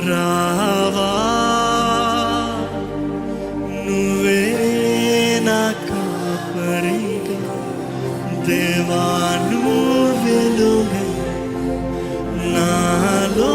రావా నువ్వే నా కాపరిగా, దేవా నువ్వు వెలుగై నాలో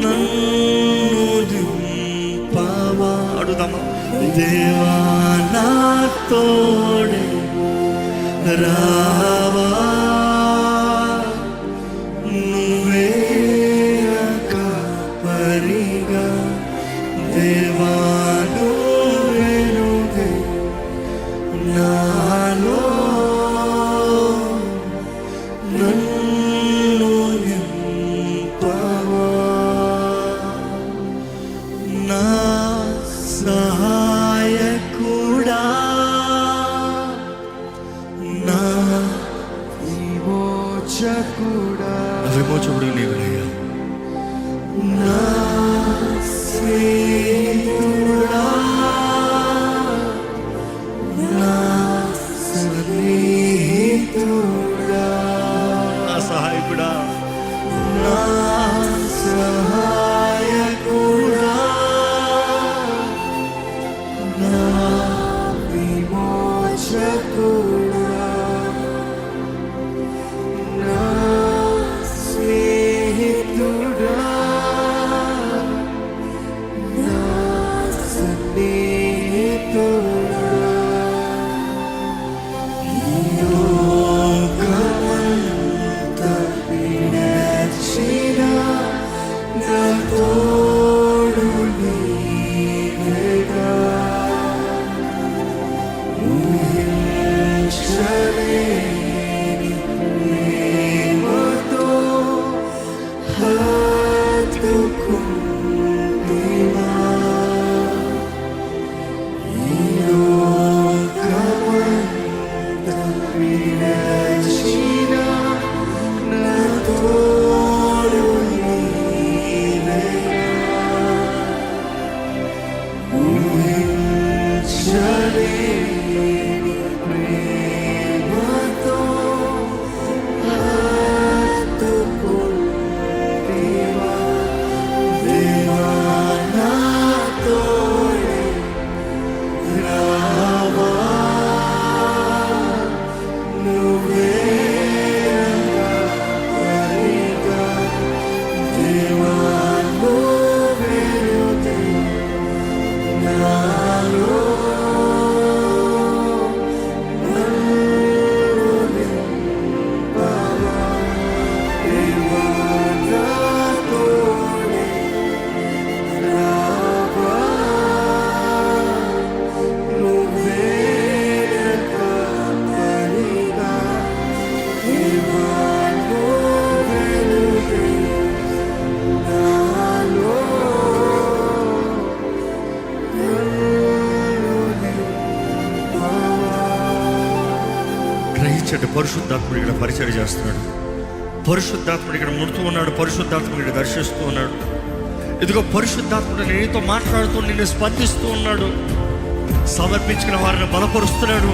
నన్ను నింపవా. అడుగుదామా? దేవా నా తోడే రావా నువ్వే నా కాపరిగా, దేవా నువ్వే వెలుగై నాలో నన్ను నింపవా. నా సహాయకుడా, నా విమోచకుడా, విమోచకుడు నీవయ్యా. నా స్నేహితుడా, నా సన్నిహితుడా, నా సహాయకుడా, నా సహాయకుడా, నా విమోచకుడా, నా స్నేహితుడా, నా సన్నిహితుడా. లోకమంతా విడచిన నా తోడు నీవేగా, ఊహించలేని ప్రేమతో హత్తుకుంటివా. ఈ లోకమంతా విడచిన నా తోడు నీవేగా, ఊహించలేని ప్రేమతో హత్తుకుంటివా. దేవా నా తోడే రావా నువ్వే నా కాపరిగా, దేవా నువ్వే వెలుగై నాలో నన్ను నింపవా. దేవా నా తోడే రావా నువ్వే నా కాపరిగా, దేవా నువ్వే వెలుగై నాలో గ్రహించండి. పరిశుద్ధాత్ముడు ఇక్కడ పరిచయం చేస్తున్నాడు. పరిశుద్ధాత్ముడు ఇక్కడ ముడుతూ ఉన్నాడు. పరిశుద్ధాత్ముడు ఇక్కడ దర్శిస్తూ ఉన్నాడు. ఇదిగో పరిశుద్ధాత్ముడు నీతో మాట్లాడుతూ నిన్ను స్పందిస్తూ ఉన్నాడు. సమర్పించిన వారిని బలపరుస్తున్నాడు.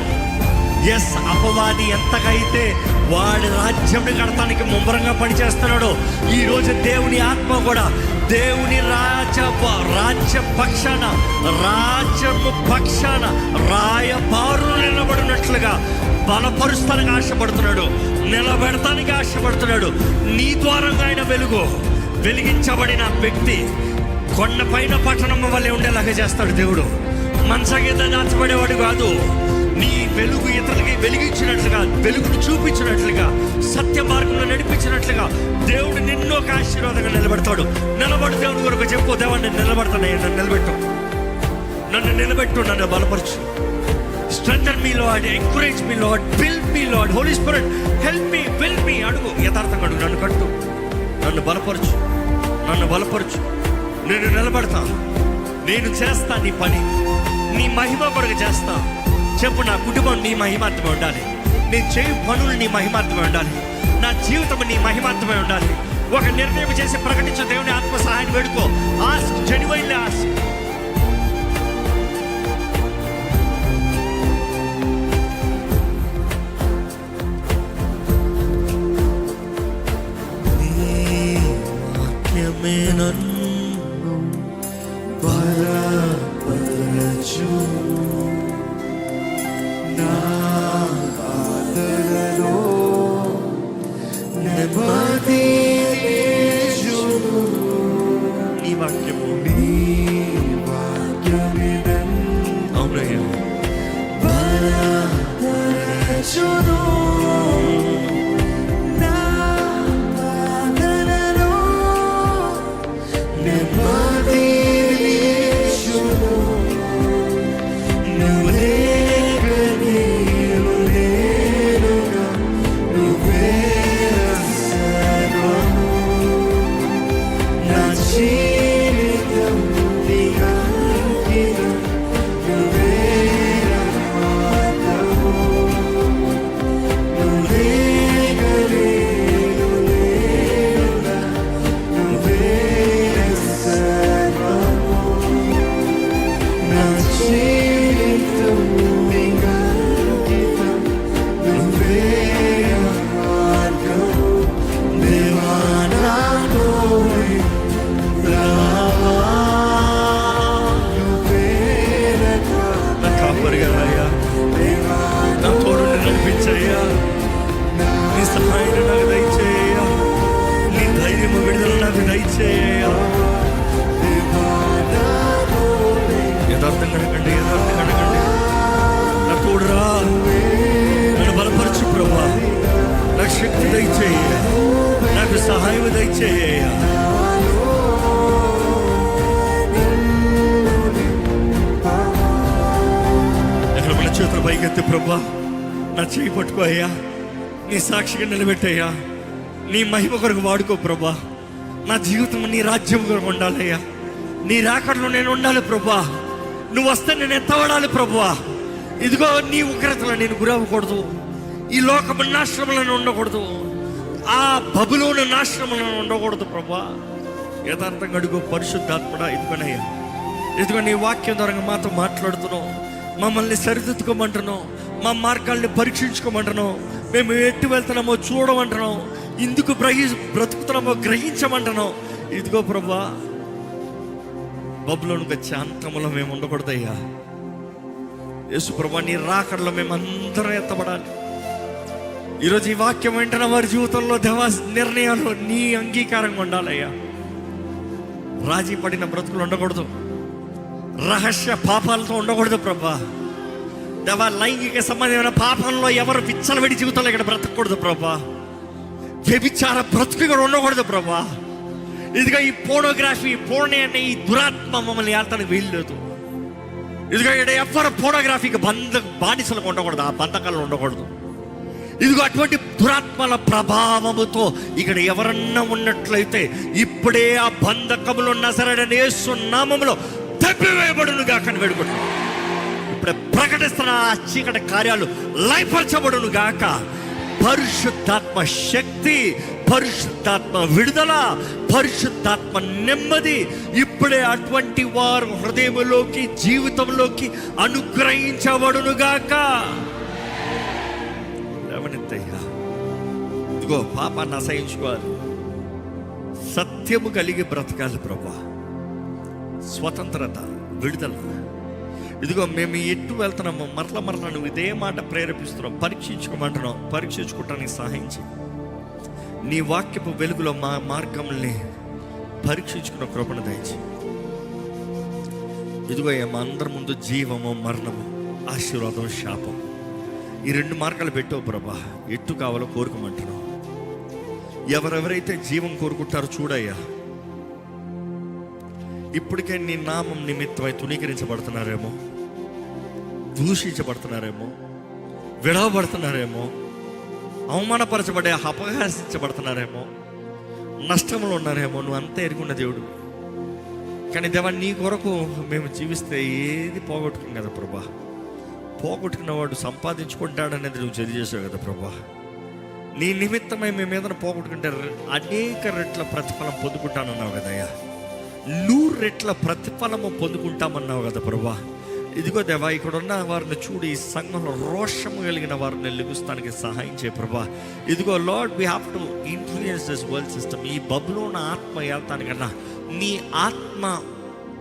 ఎస్, అపవాది ఎంతగా అయితే వాడి రాజ్యం కడతానికి ముమ్మరంగా పనిచేస్తున్నాడు, ఈరోజు దేవుని ఆత్మ కూడా దేవుని రాజ్య పక్షాన, రాజ్యము పక్షాన రాయబారులు నిలబడినట్లుగా బలపరుస్తానికి ఆశపడుతున్నాడు, నిలబెడతానికి ఆశపడుతున్నాడు. నీ ద్వారంగా ఆయన వెలిగించబడిన వ్యక్తి కొండపైన పట్టణం వల్లే ఉండేలాగా చేస్తాడు దేవుడు. మనస కింద దాచబడేవాడు కాదు. నీ వెలుగు ఇతరులకి వెలిగించినట్లుగా, వెలుగును చూపించినట్లుగా, సత్య మార్గంలో నడిపించినట్లుగా దేవుడు నిన్ను ఒక ఆశీర్వాదంగా నిలబెడతాడు. నిలబడి దేవుని కొరకు చెప్పు, దేవా నేను నిలబడతానయ్యా, నన్ను నిలబెట్టు, నన్ను బలపరచు. Strengthen me, Lord. Encourage me, Lord. Build me, Lord. Holy Spirit, help me, build me. అడుగు, యథార్థంగా అడుగు. నన్ను కట్టు, నన్ను బలపరచు. నేను నిలబడతా, నేను చేస్తా నీ పని, నీ మహిమ కొరకు చేస్తా. చెప్పు, నా కుటుంబం నీ మహిమార్థమే ఉండాలి, నేను చేయు పనులు నీ మహిమార్థమే ఉండాలి, నా జీవితం నీ మహిమార్థమే ఉండాలి. ఒక నిర్ణయం చేసి ప్రకటించు. దేవుని ఆత్మ సహాయం వేడుకో. Ask, genuinely ask. వాక్యమే నన్ను బలపరచు, నా బాధలలో నెమ్మది నిలుచును. నీ వాక్యము, నీ వాక్యమే నన్ను అవునయ్యా బలపరచును. యథార్థంగా అడగండి, యథార్థంగా అడగండి. నా తోడురా, నన్ను బలపరచు ప్రభా, నాకు శక్తి దయచేయ, నాకు సహాయం దయచేయ. ఎక్కడ మన చేతుల పైకెత్తి ప్రభా నా చేయి పట్టుకో అయ్యా, నీ సాక్షిగా నిలబెట్టయ్యా, నీ మహిమ కొరకు వాడుకో ప్రభా. నా జీవితం నీ రాజ్యం కొరకు ఉండాలయ్యా, నీ రాకడలో నేను ఉండాలి ప్రభా. నువ్వు వస్తే నేను ఎత్తబడాలి ప్రభువా. ఇదిగో నీ ఉగ్రతలో నేను గురవ్వకూడదు, ఈ లోకము నాశనములను ఉండకూడదు, ఆ బబులోను నాశనములను ఉండకూడదు ప్రభా. యథార్థంగా అడుగు పరిశుద్ధాత్మడా. ఇదిగోనయ్యా, ఇదిగో నీ వాక్యం ద్వారా మాతో మాట్లాడుతున్నావు, మమ్మల్ని సరిదిద్దుకోమంటున్నావు, మా మార్గాల్ని పరీక్షించుకోమంటున్నావు, మేము ఎట్టు వెళ్తున్నామో చూడమంటున్నావు, ఇందుకు బ్రతుకుతున్నామో గ్రహించమంటున్నావు. ఇదిగో ప్రభా, బబులోనుకు వచ్చే అంతములో మేము ఉండకూడదయ్యా. యేసు ప్రభా, నీ రాకడలో మేము అందరం ఎత్తబడాలి. ఈరోజు ఈ వాక్యం వెంటనే వారి జీవితంలో దేవా నిర్ణయాలు నీ అంగీకారంగా ఉండాలయ్యా. రాజీ పడిన బ్రతుకులు ఉండకూడదు, రహస్య పాపాలతో ఉండకూడదు ప్రభా. దేవా, లైంగిక సంబంధమైన పాపంలో ఎవరు విచ్చలవిడి జీవితంలో ఇక్కడ బ్రతకూడదు ప్రభా. వ్యభిచార బ్రతుకు ఇక్కడ ఉండకూడదు ప్రభా. ఇదిగో ఈ పోర్నోగ్రఫీ, పోర్నే అనే ఈ దురాత్మ మమ్మల్ని ఏళ్తానికి వీల్లేదు. ఇదిగో ఇక్కడ ఎవరు పోర్నోగ్రఫీకి బానిసలకు ఉండకూడదు, ఆ బంధకాలు ఉండకూడదు. ఇదిగో అటువంటి దురాత్మల ప్రభావముతో ఇక్కడ ఎవరన్నా ఉన్నట్లయితే ఇప్పుడే ఆ బంధకములో నజరేయుడైన యేసు నామములో తప్పివేయబడునుగా కని వేడుకుంటున్నాం. ఇప్పుడే ప్రకటిస్తున్న ఆ చీకటి కార్యాలు లయపరచబడును గాక. పరిశుద్ధాత్మ శక్తి, పరిశుద్ధాత్మ విడుదల, పరిశుద్ధాత్మ నెమ్మది ఇప్పుడే అటువంటి వారు హృదయంలోకి, జీవితంలోకి అనుగ్రహించబడునుగాక. లేవనెత్తయ్యా, ఇదిగో పాపాన్ని అసహించుకోవాలి, సత్యము కలిగి బ్రతకాలి ప్రభా. స్వతంత్రత, విడుదల. ఇదిగో మేము ఎట్టు వెళ్తున్నామో మరల నువ్వు ఇదే మాట ప్రేరేపిస్తున్నావు, పరీక్షించుకోమంటున్నావు. పరీక్షించుకోవటానికి సహాయం చేయి. నీ వాక్యపు వెలుగులో మా మార్గంని పరీక్షించుకున్న కృపణ దయచేయి. ఇదిగో మా అందరి ముందు జీవము, మరణము, ఆశీర్వాదం, శాపం, ఈ రెండు మార్గాలు పెట్టావు ప్రభా. ఎట్టు కావాలో కోరుకోమంటున్నావు. ఎవరెవరైతే జీవం కోరుకుంటారో చూడయ్యా, ఇప్పటికే నీ నామం నిమిత్తమై తునీకరించబడుతున్నారేమో, దూషించబడుతున్నారేమో, విడవబడుతున్నారేమో, అవమానపరచబడే అపహాసించబడుతున్నారేమో, నష్టంలో ఉన్నారేమో. నువ్వు అంతా ఎరుగున్న దేవుడు. కానీ దేవా, నీ కొరకు మేము జీవిస్తే ఏది పోగొట్టుకున్నాం కదా ప్రభా. పోగొట్టుకున్నవాడు సంపాదించుకుంటాడనేది నువ్వు తెలియజేసావు కదా ప్రభా. నీ నిమిత్తమై మేము ఏదైనా పోగొట్టుకుంటే అనేక రెట్ల ప్రతిఫలం పొందుకుంటానన్నావు కదయ్యా. 100 రెట్ల ప్రతిఫలము పొందుకుంటామన్నావు కదా ప్రభా. ఇదిగో దేవా, ఇక్కడ ఉన్న వారిని చూడు, ఈ సంఘంలో రోషము కలిగిన వారిని లెగుస్తానికి సహాయం చేయ ప్రభా. ఇదిగో lord, we have to influence this world system. ఈ బబులోను ఆత్మ వెళ్తానికన్నా నీ ఆత్మ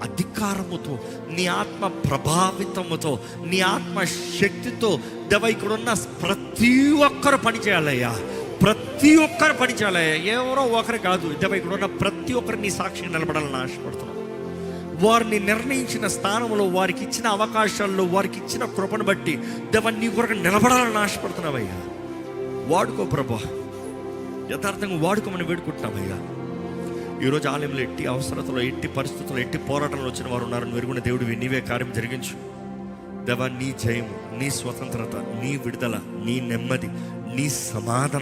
అధికారముతో, నీ ఆత్మ ప్రభావితముతో, నీ ఆత్మ శక్తితో దేవా ఇక్కడ ఉన్న ప్రతి ఒక్కరు పనిచేయాలయ్యా. ప్రతి ఒక్కరు పనిచేయాలయ్యా, ఎవరో ఒకరు కాదు దేవా. ఇక్కడ ఉన్న ప్రతి ఒక్కరు నీ సాక్షిగా నిలబడాలని ఆశపడుతున్నాం. వారిని నిర్ణయించిన స్థానంలో, వారికి ఇచ్చిన అవకాశాల్లో, వారికి ఇచ్చిన కృపను బట్టి దేవా నీ కొరకు నిలబడాలని ఆశపడుతున్నావయ్యా. వాడుకో ప్రభా, యథార్థంగా వాడుకోమని వేడుకుంటున్నామయ్యా. ఈరోజు ఆలయంలో ఎట్టి అవసరతలో, ఎట్టి పరిస్థితుల్లో, ఎట్టి పోరాటంలో వచ్చిన వారు ఉన్నారు. నువ్వు దేవుడివి, నీవే కార్యం జరిగించు దేవా. నీ జయము, నీ స్వతంత్రత, నీ విడుదల, నీ నెమ్మది, నీ సమాధానం